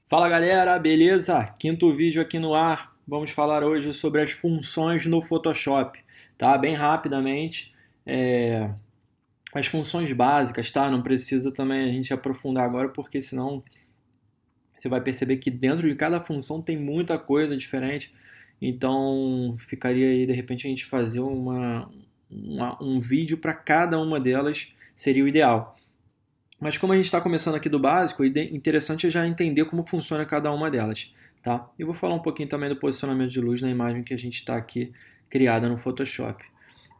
Fala galera, beleza? Quinto vídeo aqui no ar. Vamos falar hoje sobre as funções no Photoshop, tá? Bem rapidamente, as funções básicas, tá? Não precisa também a gente aprofundar agora, porque senão você vai perceber que dentro de cada função tem muita coisa diferente. Então ficaria aí de repente a gente fazer um vídeo para cada uma delas seria o ideal. Mas como a gente está começando aqui do básico, o interessante é já entender como funciona cada uma delas, tá? E vou falar um pouquinho também do posicionamento de luz na imagem que a gente está aqui criada no Photoshop,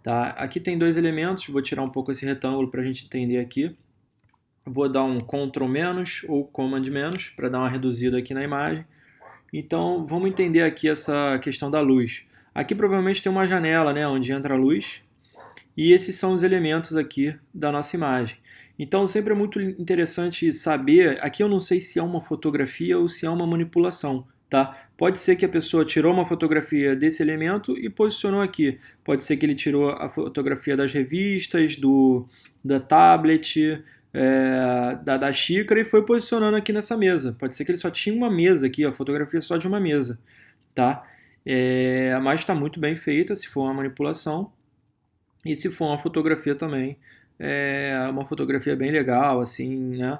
tá? Aqui tem dois elementos, vou tirar um pouco esse retângulo para a gente entender aqui. Vou dar um Ctrl menos ou Command menos para dar uma reduzida aqui na imagem. Então vamos entender aqui essa questão da luz. Aqui provavelmente tem uma janela, né, onde entra a luz, e esses são os elementos aqui da nossa imagem. Então sempre é muito interessante saber, aqui eu não sei se é uma fotografia ou se é uma manipulação, tá? Pode ser que a pessoa tirou uma fotografia desse elemento e posicionou aqui. Pode ser que ele tirou a fotografia das revistas, da tablet, da xícara e foi posicionando aqui nessa mesa. Pode ser que ele só tinha uma mesa aqui, a fotografia só de uma mesa, tá? Mas está muito bem feita se for uma manipulação. E se for uma fotografia também, é uma fotografia bem legal, assim, né?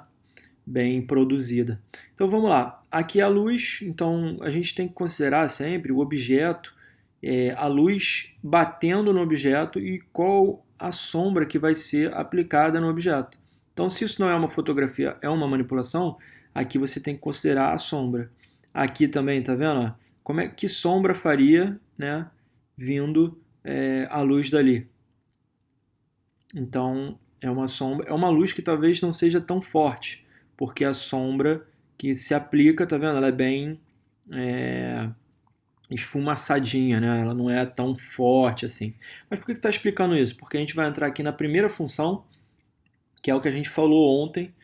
Bem produzida. Então vamos lá. Aqui é a luz, então a gente tem que considerar sempre o objeto, a luz batendo no objeto e qual a sombra que vai ser aplicada no objeto. Então, se isso não é uma fotografia, é uma manipulação, aqui você tem que considerar a sombra. Aqui também, tá vendo? Que sombra faria, né, vindo a luz dali? Então, é uma luz que talvez não seja tão forte, porque a sombra que se aplica, tá vendo? Ela é bem é, esfumaçadinha, né? Ela não é tão forte assim. Mas por que você está explicando isso? Porque a gente vai entrar aqui na primeira função, que é o que a gente falou ontem,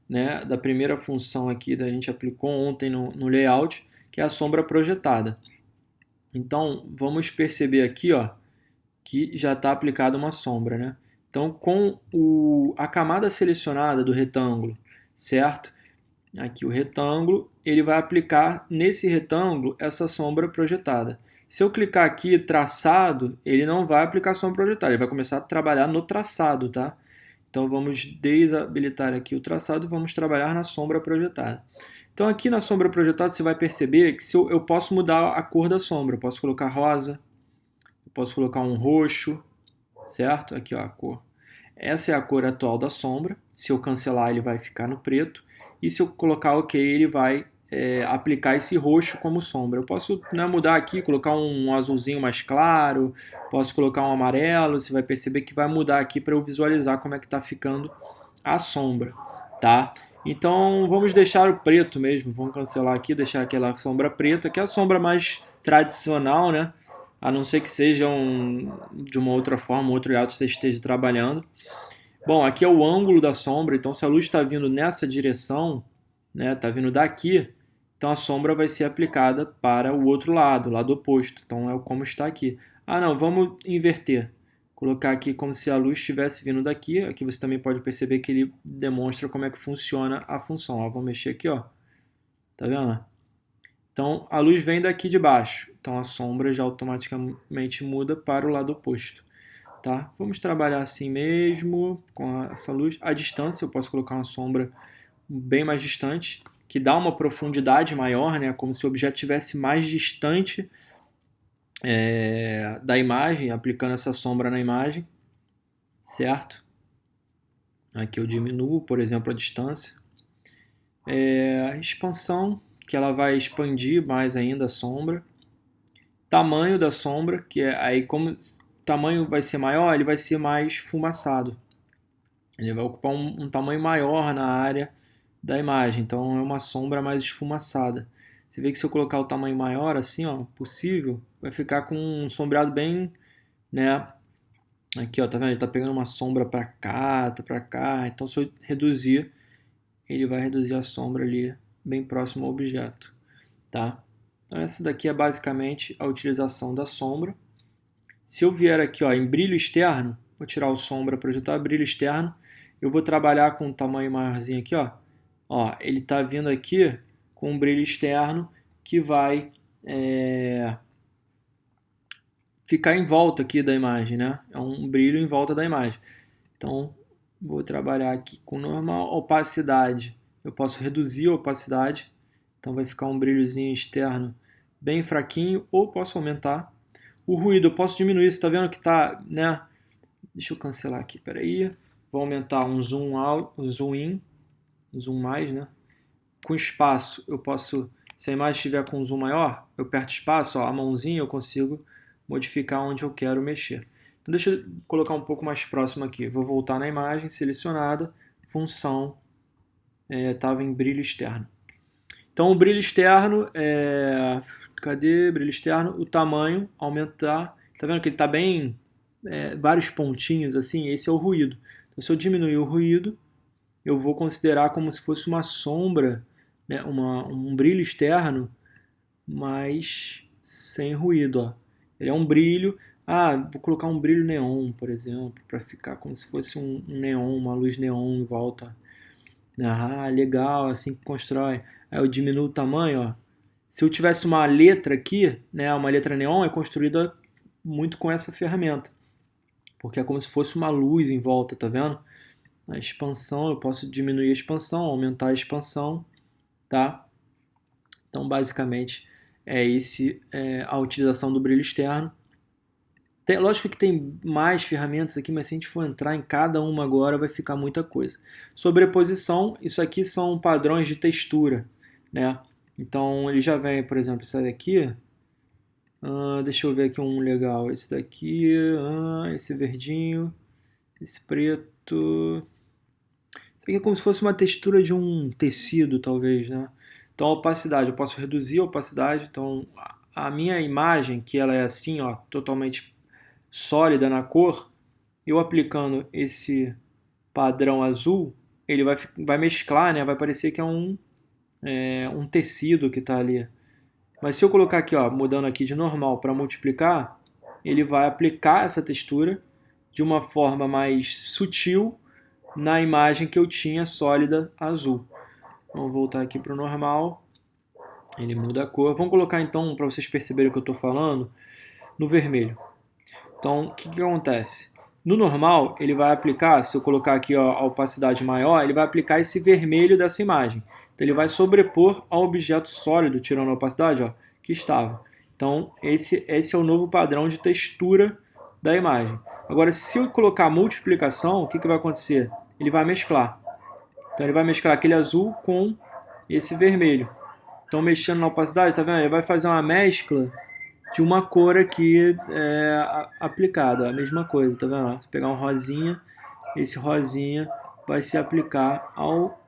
né? Da primeira função aqui, da gente aplicou ontem no layout, que é a sombra projetada. Então, vamos perceber aqui, ó, que já está aplicada uma sombra, né? Então, com a camada selecionada do retângulo, certo? Aqui o retângulo, ele vai aplicar nesse retângulo essa sombra projetada. Se eu clicar aqui traçado, ele não vai aplicar sombra projetada, ele vai começar a trabalhar no traçado, tá? Então vamos desabilitar aqui o traçado e vamos trabalhar na sombra projetada. Então aqui na sombra projetada você vai perceber que eu posso mudar a cor da sombra, eu posso colocar rosa, eu posso colocar um roxo, certo? Aqui ó, a cor. Essa é a cor atual da sombra. Se eu cancelar, ele vai ficar no preto. E se eu colocar OK, ele vai aplicar esse roxo como sombra. Eu posso, né, mudar aqui, colocar um azulzinho mais claro, posso colocar um amarelo. Você vai perceber que vai mudar aqui para eu visualizar como é que está ficando a sombra, tá? Então vamos deixar o preto mesmo. Vamos cancelar aqui, deixar aquela sombra preta, que é a sombra mais tradicional, né? A não ser que seja de uma outra forma, outro layout você esteja trabalhando. Bom, aqui é o ângulo da sombra, então se a luz está vindo nessa direção, né, está vindo daqui, então a sombra vai ser aplicada para o outro lado, o lado oposto. Então é como está aqui. Ah, não, vamos inverter. Colocar aqui como se a luz estivesse vindo daqui. Aqui você também pode perceber que ele demonstra como é que funciona a função. Ó, vamos mexer aqui, ó. Tá vendo? Então a luz vem daqui de baixo, então a sombra já automaticamente muda para o lado oposto. Tá? Vamos trabalhar assim mesmo, com essa luz. À distância eu posso colocar uma sombra bem mais distante, que dá uma profundidade maior, né? Como se o objeto estivesse mais distante da imagem, aplicando essa sombra na imagem, certo? Aqui eu diminuo, por exemplo, a distância. A expansão, que ela vai expandir mais ainda a sombra. Tamanho da sombra, que é aí como o tamanho vai ser maior, ele vai ser mais fumaçado. Ele vai ocupar um tamanho maior na área da imagem, então é uma sombra mais esfumaçada. Você vê que se eu colocar o tamanho maior assim, ó, possível, vai ficar com um sombreado bem, né? Aqui, ó, tá vendo? Ele tá pegando uma sombra para cá, tá para cá. Então se eu reduzir, ele vai reduzir a sombra ali bem próximo ao objeto, tá? Então essa daqui é basicamente a utilização da sombra. Se eu vier aqui, ó, em brilho externo, vou tirar o sombra, projetar brilho externo, eu vou trabalhar com um tamanho maiorzinho aqui, ó. Ó, ele está vindo aqui com um brilho externo que vai ficar em volta aqui da imagem, né? É um brilho em volta da imagem. Então, vou trabalhar aqui com normal. Opacidade, eu posso reduzir a opacidade, então vai ficar um brilhozinho externo bem fraquinho, ou posso aumentar. O ruído eu posso diminuir, você está vendo que está, né? Deixa eu cancelar aqui, peraí. Vou aumentar um zoom out, um zoom in, um zoom mais, né? Com espaço, eu posso, se a imagem estiver com um zoom maior, eu aperto espaço, ó, a mãozinha eu consigo modificar onde eu quero mexer. Então deixa eu colocar um pouco mais próximo aqui. Vou voltar na imagem selecionada, função, estava em brilho externo. Então o brilho externo, cadê brilho externo? O tamanho, aumentar, tá vendo que ele está bem, vários pontinhos assim, esse é o ruído. Então se eu diminuir o ruído, eu vou considerar como se fosse uma sombra, né, um brilho externo, mas sem ruído, ó. Ele é um brilho. Vou colocar um brilho neon, por exemplo, para ficar como se fosse um neon, uma luz neon em volta. Legal, assim que constrói. Aí eu diminuo o tamanho, ó. Se eu tivesse uma letra aqui, né, uma letra neon, é construída muito com essa ferramenta, porque é como se fosse uma luz em volta, tá vendo? A expansão, eu posso diminuir a expansão, aumentar a expansão, tá? Então, basicamente, a utilização do brilho externo. Lógico que tem mais ferramentas aqui, mas se a gente for entrar em cada uma agora, vai ficar muita coisa. Sobreposição, isso aqui são padrões de textura, né? Então, ele já vem, por exemplo, esse daqui. Deixa eu ver aqui um legal. Esse daqui, esse verdinho, esse preto. Isso aqui é como se fosse uma textura de um tecido, talvez, né? Então, a opacidade, eu posso reduzir a opacidade. Então, a minha imagem, que ela é assim, ó, totalmente sólida na cor, eu aplicando esse padrão azul, ele vai mesclar, né? Vai parecer que é um tecido que está ali. Mas se eu colocar aqui, ó, mudando aqui de normal para multiplicar, ele vai aplicar essa textura de uma forma mais sutil na imagem que eu tinha sólida azul. Vamos voltar aqui para o normal. Ele muda a cor. Vamos colocar então, para vocês perceberem o que eu estou falando, no vermelho. Então, o que acontece? No normal, ele vai aplicar, se eu colocar aqui ó, a opacidade maior, ele vai aplicar esse vermelho dessa imagem. Então, ele vai sobrepor ao objeto sólido, tirando a opacidade, ó, que estava. Então, esse é o novo padrão de textura da imagem. Agora, se eu colocar multiplicação, o que vai acontecer? Ele vai mesclar. Então, ele vai mesclar aquele azul com esse vermelho. Então, mexendo na opacidade, tá vendo? Ele vai fazer uma mescla de uma cor aqui aplicada, a mesma coisa, tá vendo? Se pegar um rosinha, esse rosinha vai se aplicar ao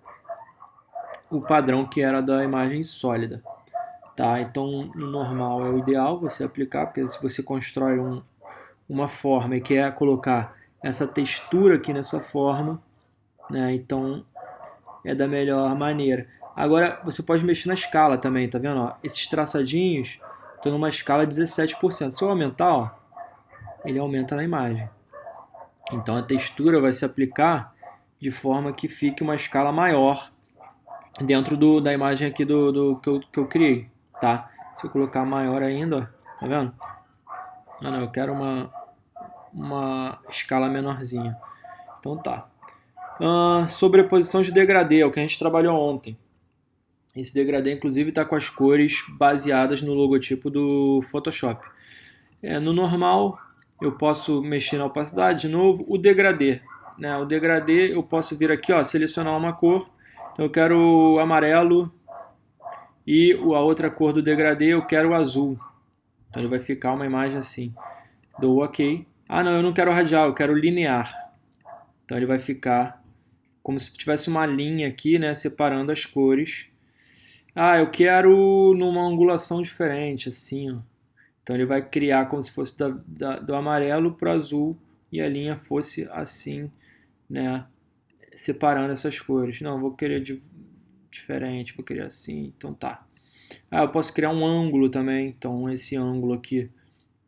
o padrão que era da imagem sólida, tá? Então, no normal é o ideal você aplicar, porque se você constrói uma forma e quer colocar essa textura aqui nessa forma, né? Então, é da melhor maneira. Agora, você pode mexer na escala também, tá vendo? Ó, esses traçadinhos estão numa escala 17%. Se eu aumentar, ó, ele aumenta na imagem. Então a textura vai se aplicar de forma que fique uma escala maior dentro da imagem aqui que eu criei, tá? Se eu colocar maior ainda, ó, tá vendo? Não, eu quero uma escala menorzinha. Então tá. Sobreposição de degradê, é o que a gente trabalhou ontem. Esse degradê, inclusive, está com as cores baseadas no logotipo do Photoshop. No normal, eu posso mexer na opacidade de novo. O degradê, né? O degradê, eu posso vir aqui, ó, selecionar uma cor. Então, eu quero o amarelo e a outra cor do degradê eu quero o azul. Então, ele vai ficar uma imagem assim. Dou OK. Não, eu não quero radial, eu quero linear. Então, ele vai ficar como se tivesse uma linha aqui, né, separando as cores. Eu quero numa angulação diferente, assim, ó. Então ele vai criar como se fosse do amarelo para o azul e a linha fosse assim, né, separando essas cores. Não, vou querer diferente, vou querer assim, então tá. Eu posso criar um ângulo também, então esse ângulo aqui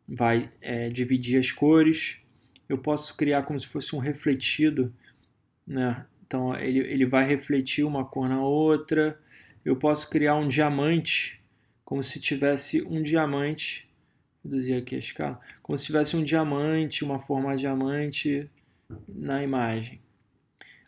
vai dividir as cores. Eu posso criar como se fosse um refletido, né? Então ele vai refletir uma cor na outra. eu posso criar um diamante, como se tivesse um diamante, reduzir aqui a escala, como se tivesse um diamante, uma forma de diamante na imagem.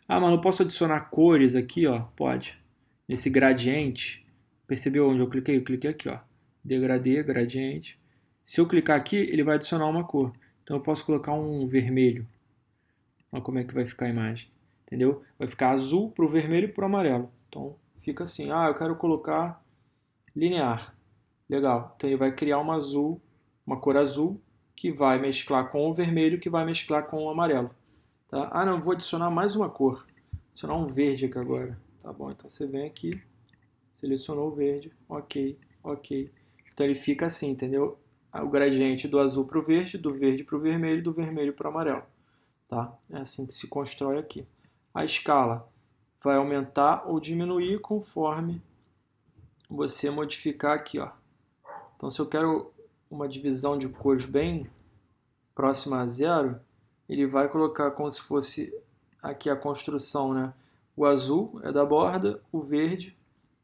Ah, mas não posso adicionar cores aqui, ó? Pode. Nesse gradiente, percebeu onde eu cliquei? Eu cliquei aqui, ó. Degradê, gradiente. Se eu clicar aqui, ele vai adicionar uma cor. Então eu posso colocar um vermelho. Olha como é que vai ficar a imagem. Entendeu? Vai ficar azul para o vermelho e para o amarelo. Então fica assim. Ah, eu quero colocar linear. Legal. Então ele vai criar uma cor azul, que vai mesclar com o vermelho, que vai mesclar com o amarelo. Tá? Ah, não, vou adicionar mais uma cor. Adicionar um verde aqui agora. Tá bom, então você vem aqui, selecionou o verde, ok, ok. Então ele fica assim, entendeu? O gradiente do azul para o verde, do verde para o vermelho, do vermelho para o amarelo. Tá? É assim que se constrói aqui. A escala vai aumentar ou diminuir conforme você modificar aqui, ó. Então se eu quero uma divisão de cores bem próxima a zero, ele vai colocar como se fosse aqui a construção, né? O azul é da borda, o verde,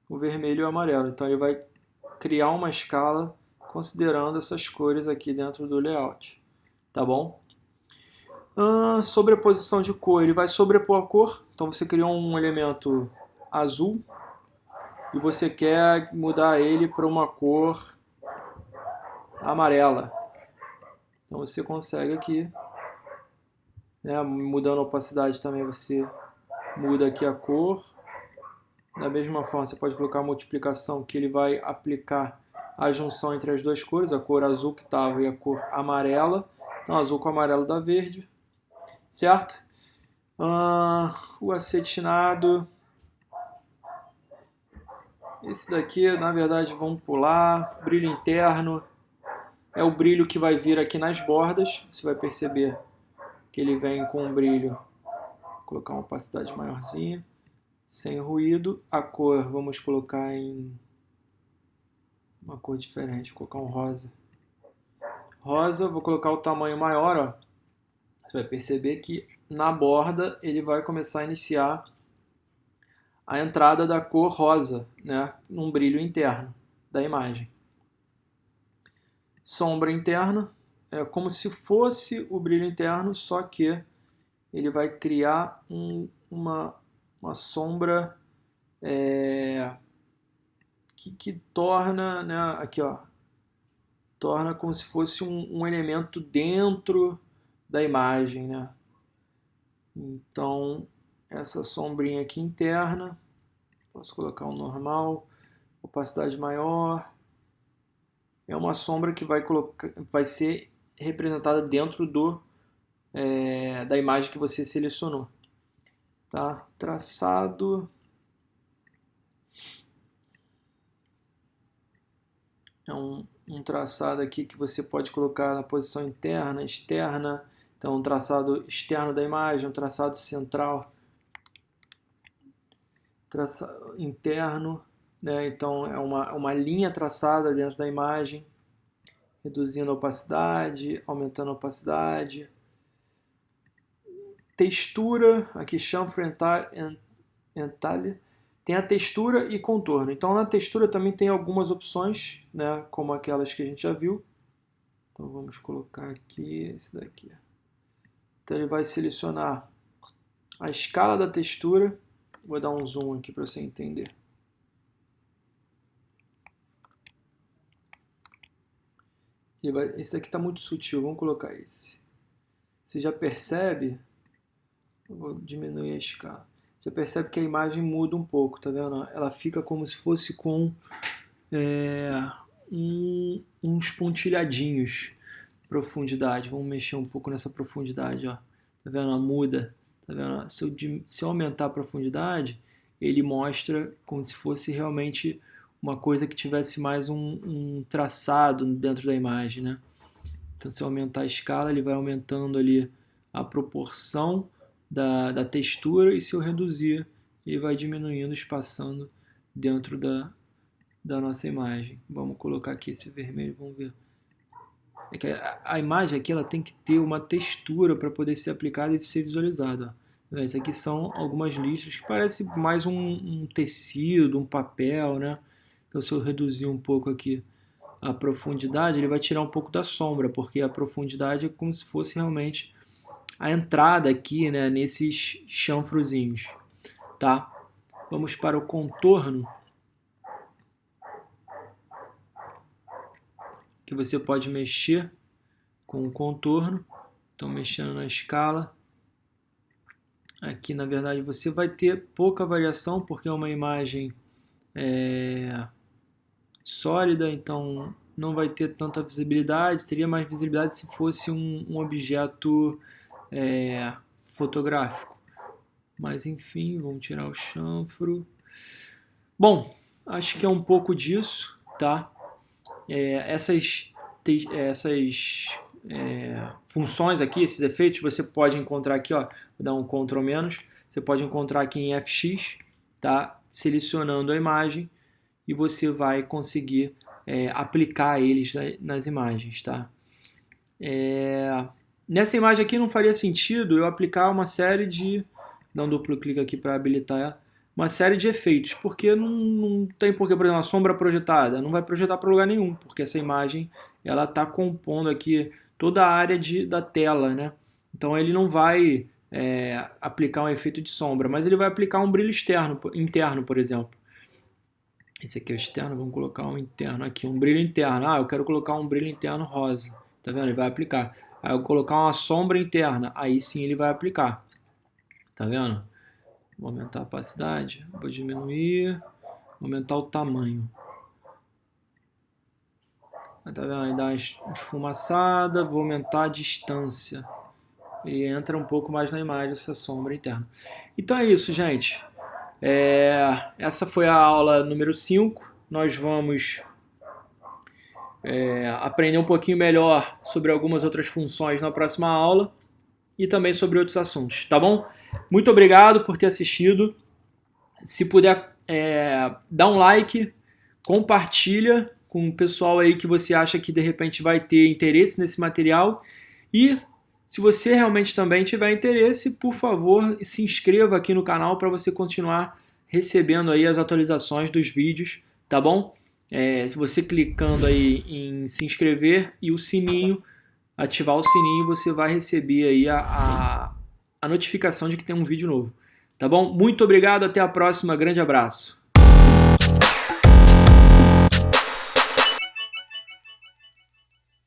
o vermelho e o amarelo. Então ele vai criar uma escala considerando essas cores aqui dentro do layout. Tá bom? Sobreposição de cor. Ele vai sobrepor a cor. Então você criou um elemento azul e você quer mudar ele para uma cor amarela. Então você consegue aqui, né? Mudando a opacidade também você muda aqui a cor. Da mesma forma, você pode colocar a multiplicação, que ele vai aplicar a junção entre as duas cores, a cor azul que estava e a cor amarela. Então, azul com amarelo dá verde, certo? O acetinado. Esse daqui, na verdade, vamos pular. Brilho interno. É o brilho que vai vir aqui nas bordas. Você vai perceber que ele vem com um brilho. Vou colocar uma opacidade maiorzinha. Sem ruído. A cor, vamos colocar em uma cor diferente. Vou colocar um rosa. Rosa, vou colocar o tamanho maior, ó. Você vai perceber que na borda ele vai começar a iniciar a entrada da cor rosa, né, num brilho interno da imagem. Sombra interna é como se fosse o brilho interno, só que ele vai criar uma sombra que torna, né, aqui, ó, torna como se fosse um elemento dentro da imagem, né? Então, essa sombrinha aqui interna, posso colocar um normal, opacidade maior, é uma sombra que vai ser representada dentro da imagem que você selecionou. Tá? Traçado é um traçado aqui que você pode colocar na posição interna, externa. Então, um traçado externo da imagem, um traçado central, traçado interno, né? Então, é uma linha traçada dentro da imagem, reduzindo a opacidade, aumentando a opacidade. Textura, aqui chamfer entalhe, tem a textura e contorno. Então, na textura também tem algumas opções, né? Como aquelas que a gente já viu. Então, vamos colocar aqui esse daqui. Então ele vai selecionar a escala da textura. Vou dar um zoom aqui para você entender. Esse daqui está muito sutil, vamos colocar esse. Você já percebe, eu vou diminuir a escala. Você percebe que a imagem muda um pouco, tá vendo? Ela fica como se fosse com uns pontilhadinhos. Profundidade, vamos mexer um pouco nessa profundidade, ó. Tá vendo? Ela muda, tá vendo? Se eu aumentar a profundidade, ele mostra como se fosse realmente uma coisa que tivesse mais um traçado dentro da imagem, né? Então, se eu aumentar a escala, ele vai aumentando ali a proporção da textura, e se eu reduzir, ele vai diminuindo, espaçando dentro da nossa imagem. Vamos colocar aqui esse vermelho, vamos ver. É que a imagem aqui ela tem que ter uma textura para poder ser aplicada e ser visualizada. Isso aqui são algumas listras que parece mais um tecido, um papel, né? Então se eu reduzir um pouco aqui a profundidade, ele vai tirar um pouco da sombra, porque a profundidade é como se fosse realmente a entrada aqui, né, nesses chanfrozinhos, tá? Vamos para o contorno, que você pode mexer com o contorno. Estou mexendo na escala. Aqui, na verdade, você vai ter pouca variação, porque é uma imagem sólida, então não vai ter tanta visibilidade. Teria mais visibilidade se fosse um objeto fotográfico. Mas, enfim, vamos tirar o chanfro. Bom, acho que é um pouco disso, tá? Essas funções aqui, esses efeitos, você pode encontrar aqui, ó, vou dar um Ctrl menos, você pode encontrar aqui em FX, tá? Selecionando a imagem e você vai conseguir aplicar eles nas imagens, tá? Nessa imagem aqui não faria sentido eu aplicar uma série de, dar um duplo clique aqui para habilitar ela, uma série de efeitos, porque não tem porquê, por exemplo, uma sombra projetada, não vai projetar para lugar nenhum, porque essa imagem ela está compondo aqui toda a área da tela, né? Então ele não vai aplicar um efeito de sombra, mas ele vai aplicar um brilho interno, por exemplo. Esse aqui é o externo, vamos colocar um interno aqui, um brilho interno. Ah, eu quero colocar um brilho interno rosa, tá vendo? Ele vai aplicar. Aí eu colocar uma sombra interna, aí sim ele vai aplicar, tá vendo? Vou aumentar a opacidade, vou diminuir, vou aumentar o tamanho. Tá vendo? Ele dá uma esfumaçada, vou aumentar a distância. Ele entra um pouco mais na imagem, essa sombra interna. Então é isso, gente. Essa foi a aula número 5. Nós vamos aprender um pouquinho melhor sobre algumas outras funções na próxima aula e também sobre outros assuntos, tá bom? Muito obrigado por ter assistido. Se puder, dá um like, compartilha com o pessoal aí que você acha que de repente vai ter interesse nesse material. E se você realmente também tiver interesse, por favor, se inscreva aqui no canal para você continuar recebendo aí as atualizações dos vídeos, tá bom? Se você clicando aí em se inscrever e o sininho, ativar o sininho, você vai receber aí a notificação de que tem um vídeo novo. Tá bom? Muito obrigado, até a próxima, grande abraço.